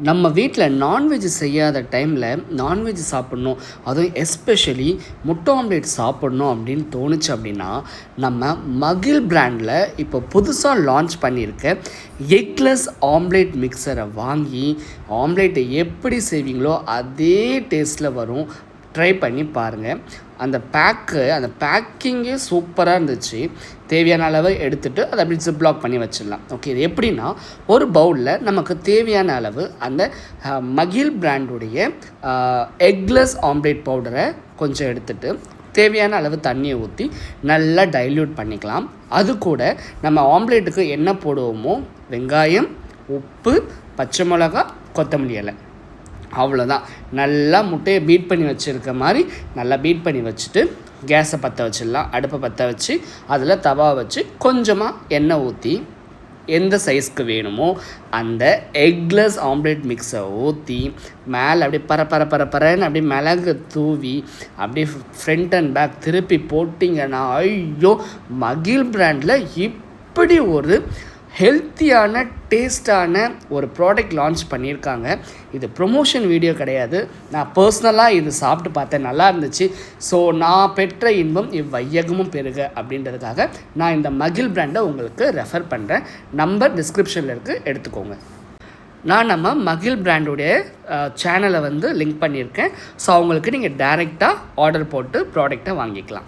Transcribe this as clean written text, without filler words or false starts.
நம்ம வீட்டில் நான்வெஜ் செய்யாத டைமில் நான்வெஜ் சாப்பிட்ணும், அதுவும் எஸ்பெஷலி முட்டை ஆம்லேட் சாப்பிட்ணும் அப்படின்னு தோணுச்சு அப்படின்னா, நம்ம மகிழ் பிராண்டில் இப்போ புதுசாக லான்ச் பண்ணியிருக்க எக்லெஸ் ஆம்லேட் மிக்சரை வாங்கி ஆம்லேட்டை எப்படி செய்வீங்களோ அதே டேஸ்ட்டில் வரும். ட்ரை பண்ணி பாருங்கள். அந்த பேக்கிங்கே சூப்பராக இருந்துச்சு. தேவையான அளவு எடுத்துகிட்டு அதை அப்படி ஜிப்லாக் பண்ணி வச்சிடலாம். ஓகே, இது எப்படின்னா, ஒரு பவுலில் நமக்கு தேவையான அளவு அந்த மகிழ் பிராண்டுடைய எக்லெஸ் ஆம்லேட் பவுடரை கொஞ்சம் எடுத்துகிட்டு தேவையான அளவு தண்ணியை ஊற்றி நல்லா டைல்யூட் பண்ணிக்கலாம். அது கூட நம்ம ஆம்லேட்டுக்கு என்ன போடுவோமோ வெங்காயம், உப்பு, பச்சை மிளகா, கொத்தமல்லி இலை, அவ்வளோதான். நல்லா முட்டையை பீட் பண்ணி வச்சுருக்க மாதிரி நல்லா பீட் பண்ணி வச்சுட்டு கேஸை பற்ற வச்சிடலாம். அடுப்பை பற்ற வச்சு அதில் தவா வச்சு கொஞ்சமாக எண்ணெய் ஊற்றி எந்த சைஸ்க்கு வேணுமோ அந்த எக்லெஸ் ஆம்லேட் மிக்ஸை ஊற்றி மேலே அப்படியே பரன்னு அப்படியே மிளகு தூவி அப்படியே ஃப்ரண்ட் அண்ட் பேக் திருப்பி போட்டிங்கன்னா, ஐயோ, மகிழ் பிராண்டில் இப்படி ஒரு ஹெல்த்தியான டேஸ்டான ஒரு ப்ராடக்ட் லான்ச் பண்ணியிருக்காங்க. இது ப்ரொமோஷன் வீடியோ கிடையாது. நான் பர்சனலாக இது சாப்பிட்டு பார்த்தேன், நல்லா இருந்துச்சு. ஸோ நான் பெற்ற இன்பம் இவ்வையகமும் பெருக அப்படின்றதுக்காக நான் இந்த மகிழ் பிராண்டை உங்களுக்கு ரெஃபர் பண்ணுறேன். நம்பர் டிஸ்கிரிப்ஷனில் இருக்குது, எடுத்துக்கோங்க. நான் நம்ம மகிழ் பிராண்டுடைய சேனலை லிங்க் பண்ணியிருக்கேன். ஸோ அவங்களுக்கு நீங்கள் டைரெக்டாக ஆர்டர் போட்டு ப்ராடக்டை வாங்கிக்கலாம்.